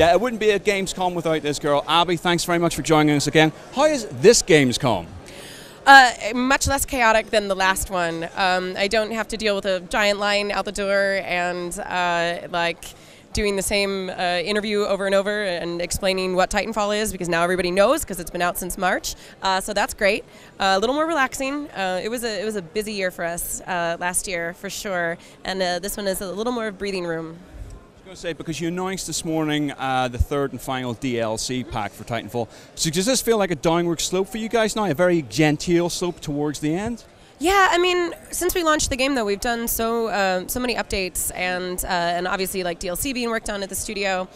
Yeah, it wouldn't be a Gamescom without this girl. Abbie, thanks very much for joining us again. How is this Gamescom? Much less chaotic than the last one. I don't have to deal with a giant line out the door and like doing the same interview over and over and explaining what Titanfall is, because now everybody knows because it's been out since March. So that's great. A little more relaxing. It was a busy year for us last year for sure, and this one is a little more breathing room. I was going to say, because you announced this morning the third and final DLC pack for Titanfall. So does this feel like a downward slope for you guys now, a very genteel slope towards the end? Yeah, I mean, since we launched the game, though, we've done so many updates and obviously like DLC being worked on at the studio.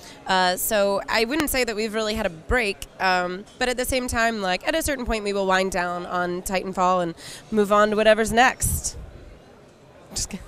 So I wouldn't say that we've really had a break, but at the same time, like at a certain point, we will wind down on Titanfall and move on to whatever's next. Just kidding.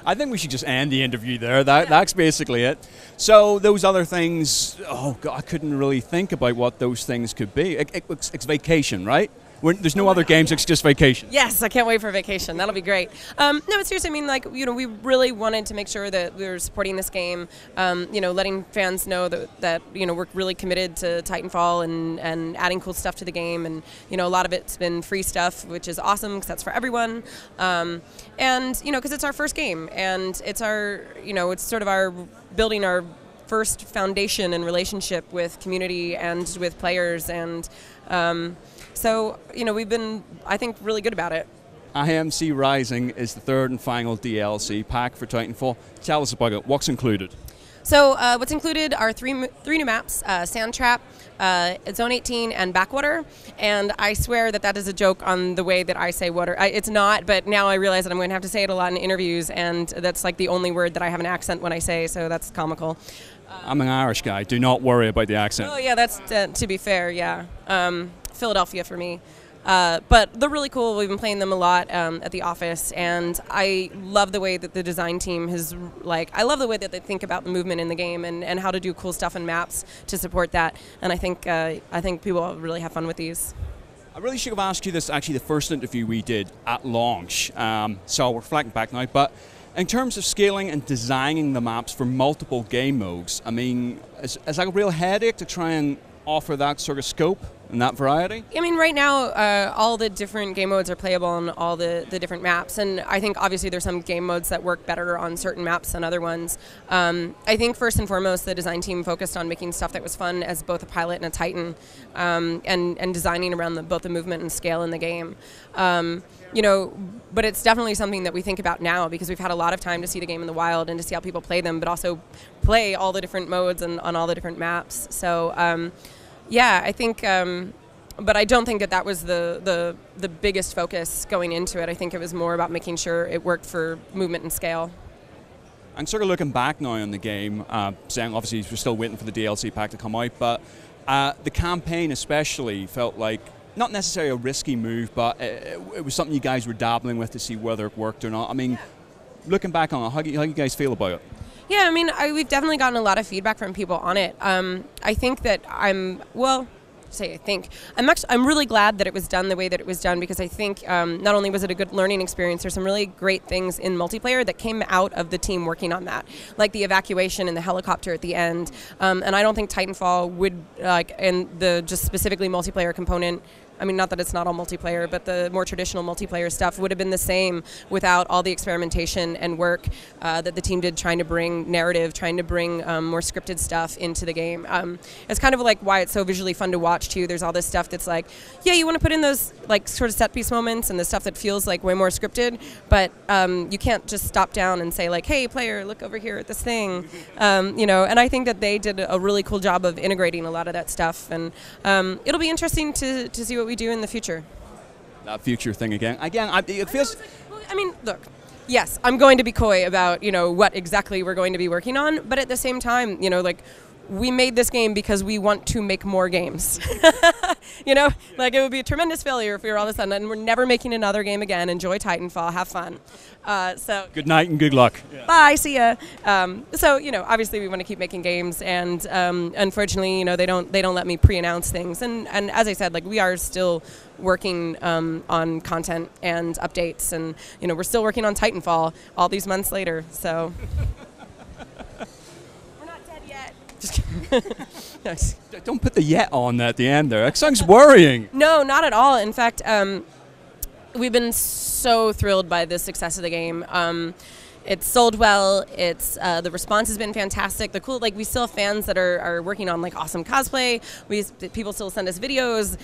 I think we should just end the interview there. That's basically it. So those other things, oh God, I couldn't really think about what those things could be. It's vacation, right? There's no other games, it's just vacation. Yes, I can't wait for vacation. That'll be great. No, but seriously, I mean, like, you know, we really wanted to make sure that we were supporting this game, you know, letting fans know that you know, we're really committed to Titanfall and adding cool stuff to the game. And, you know, a lot of it's been free stuff, which is awesome because that's for everyone. And, you know, because it's our first game and it's our, you know, it's sort of our building our first foundation and relationship with community and with players. And, so, you know, we've been, I think, really good about it. IMC Rising is the third and final DLC pack for Titanfall. Tell us about it. What's included? So what's included are three new maps, Sand Trap, Zone 18, and Backwater. And I swear that is a joke on the way that I say water. It's not, but now I realize that I'm going to have to say it a lot in interviews, and that's like the only word that I have an accent when I say, so that's comical. I'm an Irish guy. Do not worry about the accent. Oh, yeah, that's, to be fair, yeah. Philadelphia for me. But they're really cool. We've been playing them a lot at the office, and I love the way that the design team has, like, I love the way that they think about the movement in the game and how to do cool stuff in maps to support that. And I think people will really have fun with these. I really should have asked you this, actually, the first interview we did at launch. So we're reflecting back now, but in terms of scaling and designing the maps for multiple game modes, I mean, is that a real headache to try and offer that sort of scope and that variety? I mean, right now, all the different game modes are playable on all the different maps, and I think obviously there's some game modes that work better on certain maps than other ones. I think first and foremost, the design team focused on making stuff that was fun as both a pilot and a Titan, and designing around both the movement and scale in the game. You know, but it's definitely something that we think about now because we've had a lot of time to see the game in the wild and to see how people play them, but also play all the different modes and on all the different maps. So, yeah, I think, but I don't think that was the biggest focus going into it. I think it was more about making sure it worked for movement and scale. And sort of looking back now on the game, saying obviously we're still waiting for the DLC pack to come out, but the campaign especially felt like not necessarily a risky move, but it was something you guys were dabbling with to see whether it worked or not. I mean, looking back on it, how do you guys feel about it? Yeah, I mean, we've definitely gotten a lot of feedback from people on it. I think that I'm really glad that it was done the way that it was done, because I think not only was it a good learning experience, there's some really great things in multiplayer that came out of the team working on that, like the evacuation and the helicopter at the end. And I don't think Titanfall would, and the just specifically multiplayer component, I mean, not that it's not all multiplayer, but the more traditional multiplayer stuff would have been the same without all the experimentation and work that the team did trying to bring narrative, trying to bring more scripted stuff into the game. It's kind of like why it's so visually fun to watch, too. There's all this stuff that's like, yeah, you want to put in those like sort of set piece moments and the stuff that feels like way more scripted, but you can't just stop down and say like, hey, player, look over here at this thing. You know, and I think that they did a really cool job of integrating a lot of that stuff, and it'll be interesting to see what we do in the future. That future thing again. It feels... I mean, look, yes, I'm going to be coy about, you know, what exactly we're going to be working on, but at the same time, you know, like, we made this game because we want to make more games. You know, like it would be a tremendous failure if we were all of a sudden, and we're never making another game again. Enjoy Titanfall, have fun. So good night and good luck. Yeah. Bye, see ya. So you know, obviously we want to keep making games, and unfortunately, you know, they don't let me pre-announce things. And as I said, like we are still working on content and updates, and you know, we're still working on Titanfall all these months later. So. We're not dead yet. Just Nice. Don't put the yet on at the end there. That sounds worrying. No, not at all. In fact, we've been so thrilled by the success of the game. It's sold well. It's the response has been fantastic. The cool, like, we still have fans that are working on like awesome cosplay. People still send us videos.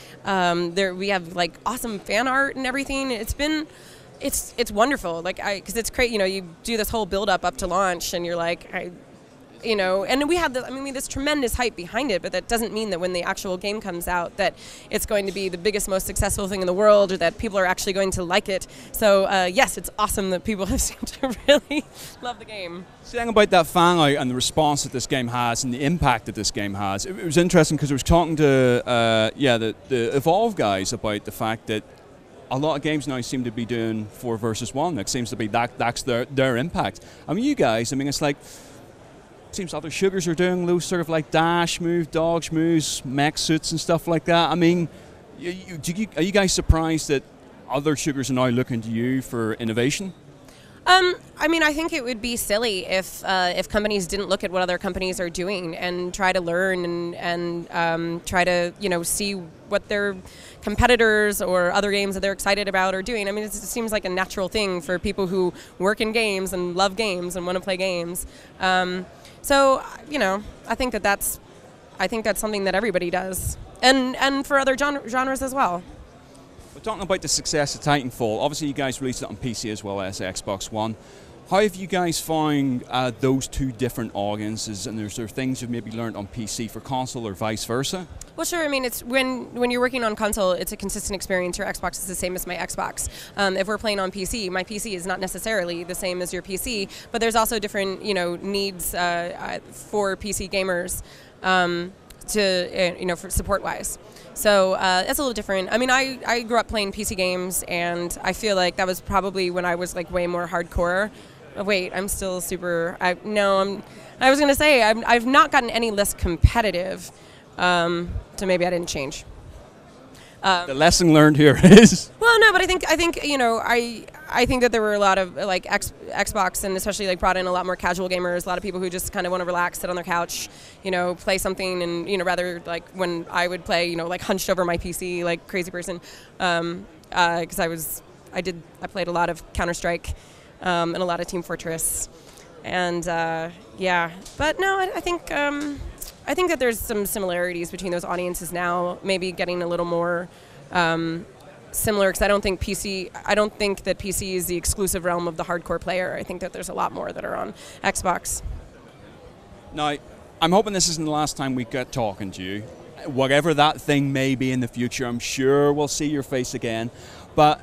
We have like awesome fan art and everything. It's wonderful. Like because it's great. You do this whole build up to launch, and you're like, and we have this tremendous hype behind it, but that doesn't mean that when the actual game comes out that it's going to be the biggest, most successful thing in the world, or that people are actually going to like it. So yes, it's awesome that people have seemed to really love the game. Saying about that fan out and the response that this game has and the impact that this game has, it was interesting because I was talking to the Evolve guys about the fact that a lot of games now seem to be doing 4 versus 1. It seems to be that's their impact. I mean, you guys, it's like, seems other shooters are doing those sort of like dash move, dodge moves, mech suits and stuff like that. I mean, are you guys surprised that other shooters are now looking to you for innovation? I think it would be silly if companies didn't look at what other companies are doing and try to learn and try to see what their competitors or other games that they're excited about are doing. I mean, it seems like a natural thing for people who work in games and love games and want to play games. So, I think that's something that everybody does, and for other genres as well. We're talking about the success of Titanfall. Obviously, you guys released it on PC as well as Xbox One. How have you guys found those two different audiences, and is there things you've maybe learned on PC for console or vice versa? Well, sure. I mean, it's when you're working on console, it's a consistent experience. Your Xbox is the same as my Xbox. If we're playing on PC, my PC is not necessarily the same as your PC, but there's also different, needs for PC gamers for support-wise. So that's a little different. I mean, I grew up playing PC games, and I feel like that was probably when I was like way more hardcore. Oh, wait, I'm still super. I was gonna say I've not gotten any less competitive. So maybe I didn't change. The lesson learned here is. Well, no, but I think I think that there were a lot of like Xbox, and especially like brought in a lot more casual gamers. A lot of people who just kind of want to relax, sit on their couch, play something, and rather like when I would play, like hunched over my PC like crazy person, because I played a lot of Counter-Strike, and a lot of Team Fortress, and but no, I think that there's some similarities between those audiences now, maybe getting a little more similar, because I don't think that PC is the exclusive realm of the hardcore player. I think that there's a lot more that are on Xbox. Now, I'm hoping this isn't the last time we get talking to you. Whatever that thing may be in the future, I'm sure we'll see your face again. But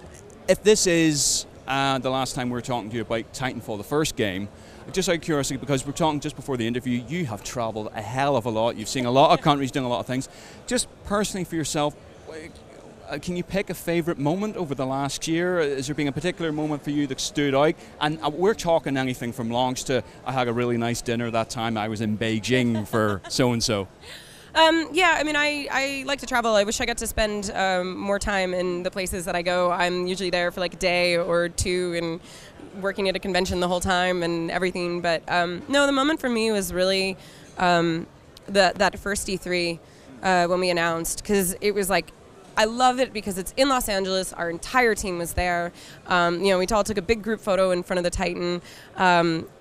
if this is the last time we're talking to you about Titanfall, the first game, just out of curiosity, because we're talking just before the interview, you have traveled a hell of a lot. You've seen a lot of countries doing a lot of things. Just personally for yourself, can you pick a favorite moment over the last year? Is there been a particular moment for you that stood out? And we're talking anything from launch to I had a really nice dinner that time I was in Beijing for so-and-so. I mean, I like to travel. I wish I got to spend more time in the places that I go. I'm usually there for like a day or two and working at a convention the whole time and everything. But no, the moment for me was really that first E3 when we announced, because it was like, I love it because it's in Los Angeles. Our entire team was there. We all took a big group photo in front of the Titan.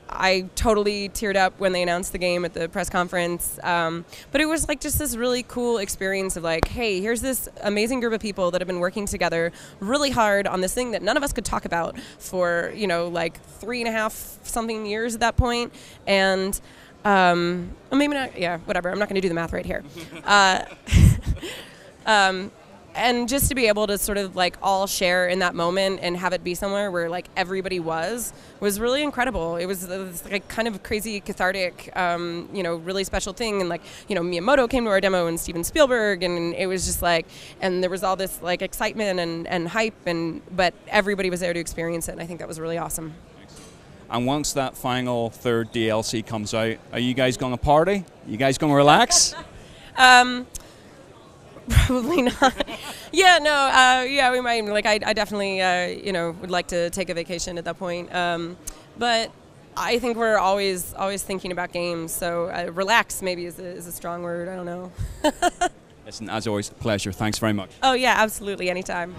I totally teared up when they announced the game at the press conference. But it was like just this really cool experience of like, hey, here's this amazing group of people that have been working together really hard on this thing that none of us could talk about for, like 3.5 something years at that point. And maybe not, yeah, whatever. I'm not going to do the math right here. And just to be able to sort of like all share in that moment and have it be somewhere where like everybody was really incredible. It was like kind of crazy, cathartic, really special thing. And like, Miyamoto came to our demo and Steven Spielberg, and it was just like, and there was all this like excitement and hype, but everybody was there to experience it. And I think that was really awesome. And once that final third DLC comes out, are you guys going to party? Are you guys going to relax? Probably not. Yeah, no, we might. Like, I definitely, would like to take a vacation at that point. But I think we're always thinking about games. So relax maybe is a strong word. I don't know. Listen, as always, a pleasure. Thanks very much. Oh yeah, absolutely, anytime.